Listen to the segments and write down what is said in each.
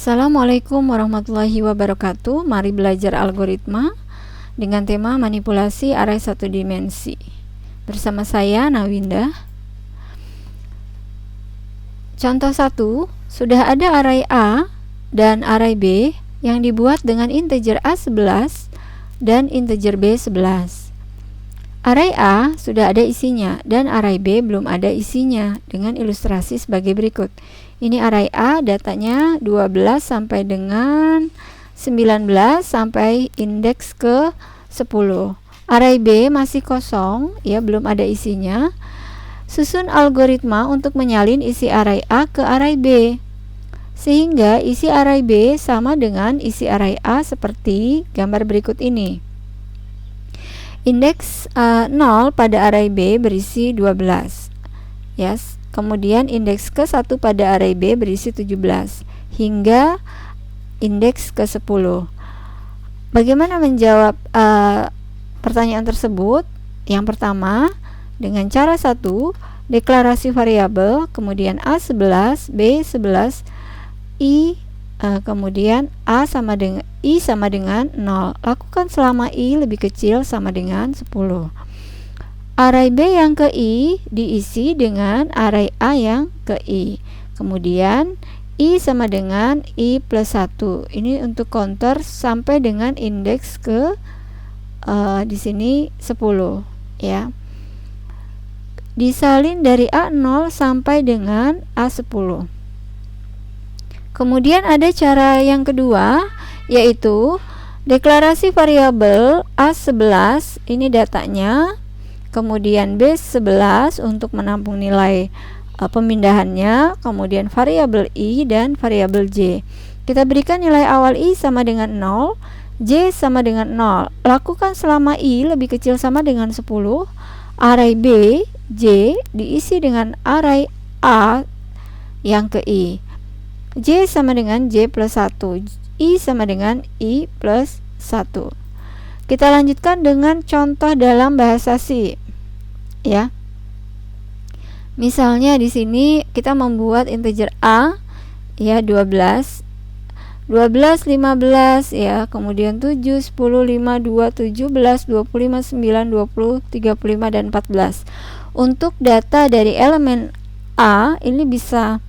Assalamualaikum warahmatullahi wabarakatuh. Mari belajar algoritma dengan tema manipulasi array satu dimensi. Bersama saya Nawinda. Contoh 1, sudah ada array A dan array B yang dibuat dengan integer A11 dan integer B11. Array A sudah ada isinya dan array B belum ada isinya dengan ilustrasi sebagai berikut. Ini array A, datanya 12 sampai dengan 19 sampai indeks ke 10. Array B masih kosong, ya, belum ada isinya. Susun algoritma untuk menyalin isi array A ke array B, sehingga isi array B sama dengan isi array A seperti gambar berikut ini. Indeks 0 pada array B berisi 12. Yes. Kemudian indeks ke-1 pada array B berisi 17 hingga indeks ke-10. Bagaimana menjawab pertanyaan tersebut? Yang pertama, dengan cara 1, deklarasi variabel, kemudian A11, B11, kemudian I sama dengan 0. Lakukan selama I lebih kecil sama dengan 10. Array B yang ke I diisi dengan array A yang ke I. Kemudian I sama dengan I plus 1. Ini untuk counter sampai dengan indeks ke di sini 10, ya. Disalin dari A0 sampai dengan A10. Kemudian ada cara yang kedua, yaitu deklarasi variabel A11, ini datanya. Kemudian B11 untuk menampung nilai pemindahannya, kemudian variabel I dan variabel J. Kita berikan nilai awal I sama dengan 0, J sama dengan 0. Lakukan selama I lebih kecil sama dengan 10. Array B, J diisi dengan array A yang ke I. J sama dengan J plus 1, I sama dengan I plus 1. Kita lanjutkan dengan contoh dalam bahasa C. Ya. Misalnya di sini kita membuat integer A, ya, 12, 15 ya, kemudian 7, 10, 5, 2, 17, 25, 9, 20, 35 dan 14. Untuk data dari elemen A ini bisa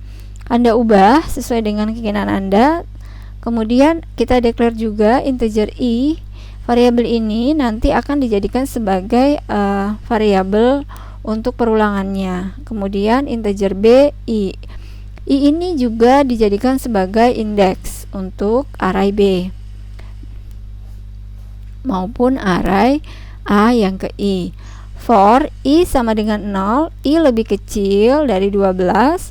Anda ubah sesuai dengan keinginan Anda. Kemudian kita declare juga integer I. Variabel ini nanti akan dijadikan sebagai variabel untuk perulangannya. Kemudian integer B, I. I ini juga dijadikan sebagai indeks untuk array B maupun array A yang ke I. For I sama dengan 0, I lebih kecil dari 12,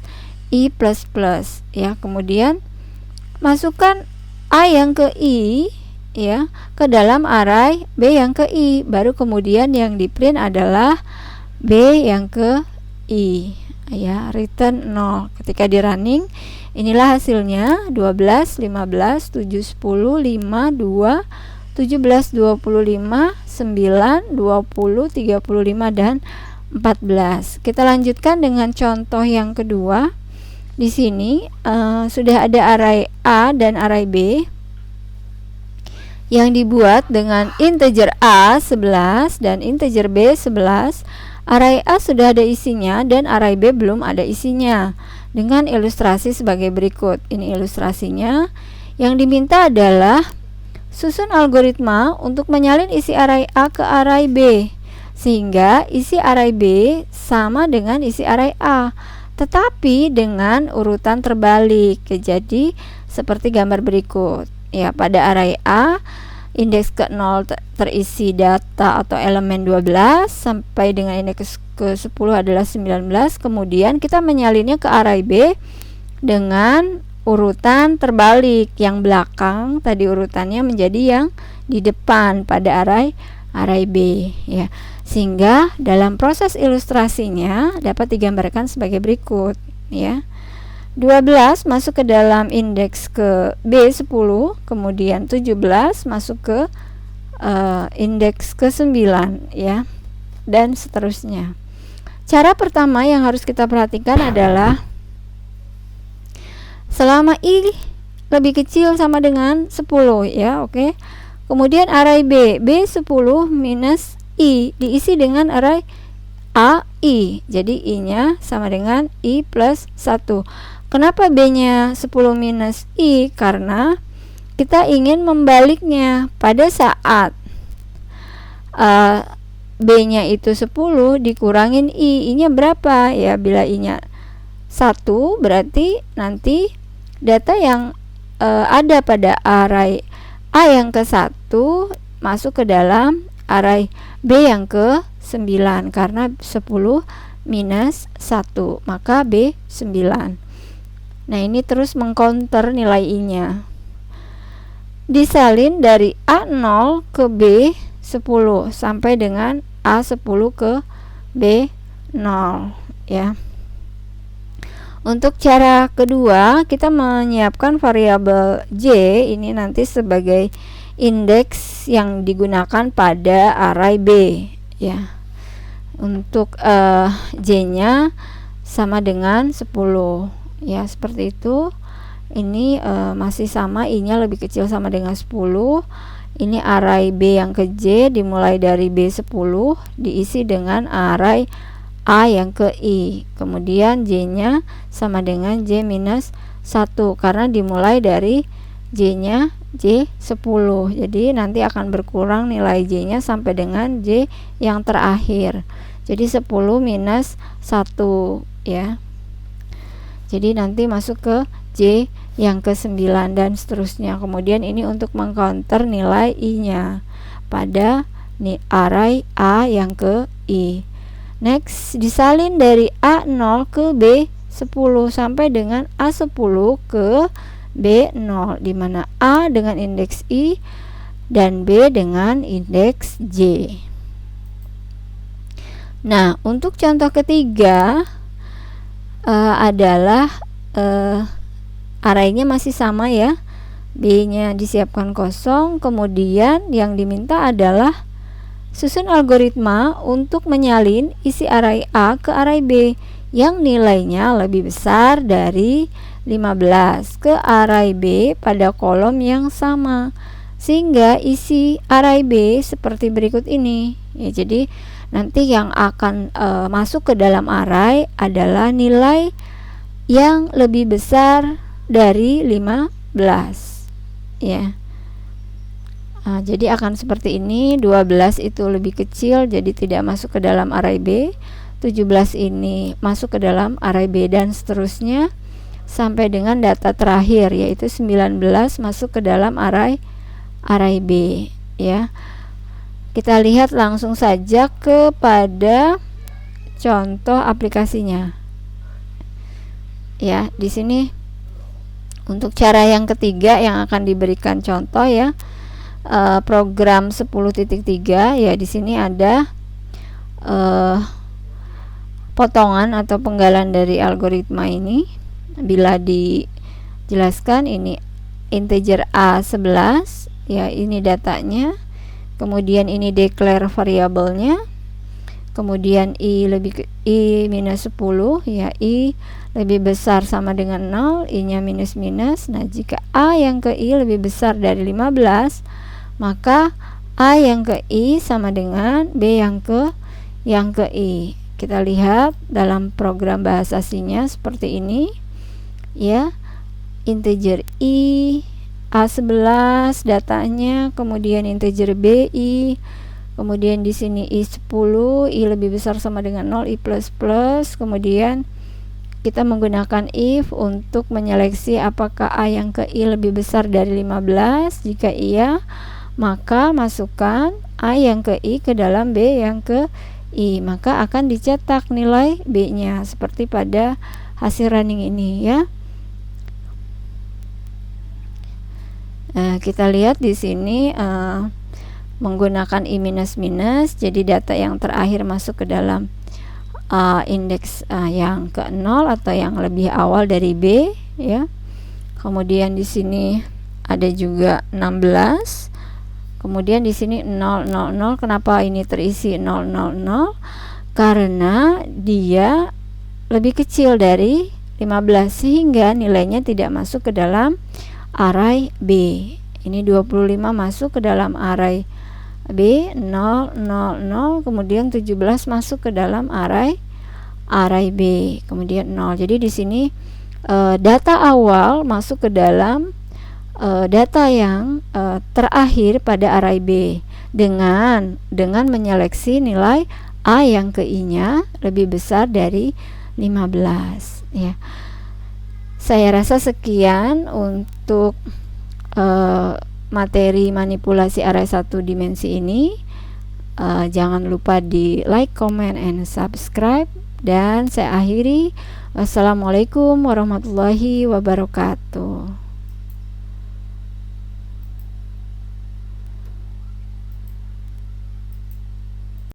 I plus plus, ya. Kemudian masukkan A yang ke I, ya, ke dalam array B yang ke I, baru kemudian yang di print adalah B yang ke I, ya, return 0. Ketika di running, inilah hasilnya 12, 15, 7, 10, 5, 2, 17, 25, 9, 20, 35 dan 14. Kita lanjutkan dengan contoh yang kedua. Di sini sudah ada array A dan array B yang dibuat dengan integer A 11 dan integer B 11. Array A sudah ada isinya dan array B belum ada isinya dengan ilustrasi sebagai berikut. Ini ilustrasinya. Yang diminta adalah susun algoritma untuk menyalin isi array A ke array B, sehingga isi array B sama dengan isi array A, tetapi dengan urutan terbalik. Jadi seperti gambar berikut. Ya, pada array A indeks ke-0 terisi data atau elemen 12 sampai dengan indeks ke-10 adalah 19. Kemudian kita menyalinnya ke array B dengan urutan terbalik. Yang belakang tadi urutannya menjadi yang di depan pada array B, ya. Sehingga dalam proses ilustrasinya dapat digambarkan sebagai berikut, ya. 12 masuk ke dalam indeks ke B10, kemudian 17 masuk ke indeks ke-9, ya, dan seterusnya. Cara pertama yang harus kita perhatikan adalah selama I lebih kecil sama dengan 10 ya, oke. Kemudian array B 10 minus I diisi dengan array A, I. Jadi I-nya sama dengan I plus 1. Kenapa B-nya 10 minus I? Karena kita ingin membaliknya pada saat B-nya itu 10 dikurangin I. I-nya berapa? Ya, bila I-nya 1 berarti nanti data yang ada pada array A yang ke-1 masuk ke dalam array B yang ke-9 karena 10 minus 1, maka B 9. Nah, ini terus mengcounter nilai I-nya. Disalin dari A0 ke B10 sampai dengan A10 ke B0 ya. Untuk cara kedua, kita menyiapkan variabel J ini nanti sebagai indeks yang digunakan pada array B ya. Untuk J-nya sama dengan 10 ya, seperti itu. Ini masih sama, I-nya lebih kecil sama dengan 10. Ini array B yang ke J dimulai dari B10 diisi dengan array A yang ke I. Kemudian J-nya sama dengan J minus 1 karena dimulai dari J-nya J10. Jadi nanti akan berkurang nilai J-nya sampai dengan J yang terakhir. Jadi 10 minus 1 ya. Jadi nanti masuk ke J yang ke-9 dan seterusnya. Kemudian ini untuk mengcounter nilai I-nya pada array A yang ke I. Next, disalin dari A0 ke B10 sampai dengan A10 ke B0, di mana A dengan indeks I dan B dengan indeks J. Nah, untuk contoh ketiga adalah arraynya masih sama ya. B-nya disiapkan kosong, kemudian yang diminta adalah susun algoritma untuk menyalin isi array A ke array B yang nilainya lebih besar dari 15 ke array B pada kolom yang sama, sehingga isi array B seperti berikut ini ya. Jadi nanti yang akan masuk ke dalam array adalah nilai yang lebih besar dari 15 ya. Jadi akan seperti ini. 12 itu lebih kecil, jadi tidak masuk ke dalam array B. 17 ini masuk ke dalam array B dan seterusnya sampai dengan data terakhir yaitu 19 masuk ke dalam array B ya. Kita lihat langsung saja kepada contoh aplikasinya. Ya, di sini untuk cara yang ketiga yang akan diberikan contoh ya. Program 10.3 ya, di sini ada potongan atau penggalan dari algoritma ini. Bila dijelaskan, ini integer A11 ya, ini datanya. Kemudian ini declare variabelnya. Kemudian I minus 10 ya, I lebih besar sama dengan 0, I-nya minus. Nah, jika A yang ke I lebih besar dari 15, maka A yang ke I sama dengan B yang ke I. Kita lihat dalam program bahasa C-nya seperti ini ya. Integer I A11 datanya, kemudian integer B I, kemudian di sini I10, I lebih besar sama dengan 0, I plus, kemudian kita menggunakan if untuk menyeleksi apakah A yang ke I lebih besar dari 15. Jika iya, maka masukkan A yang ke I ke dalam B yang ke I, maka akan dicetak nilai B-nya seperti pada hasil running ini ya. Kita lihat di sini menggunakan I minus, jadi data yang terakhir masuk ke dalam indeks yang ke 0 atau yang lebih awal dari B ya. Kemudian di sini ada juga 16. Kemudian di sini 000. Kenapa ini terisi 000? Karena dia lebih kecil dari 15 sehingga nilainya tidak masuk ke dalam array B. Ini 25 masuk ke dalam array B, 0, 0, 0, kemudian 17 masuk ke dalam array B, kemudian 0. Jadi di sini data awal masuk ke dalam data yang terakhir pada array B dengan menyeleksi nilai A yang ke I-nya lebih besar dari 15 ya. Saya rasa sekian untuk materi manipulasi array 1 dimensi ini. Jangan lupa di like, comment, and subscribe, dan saya akhiri. Wassalamualaikum warahmatullahi wabarakatuh.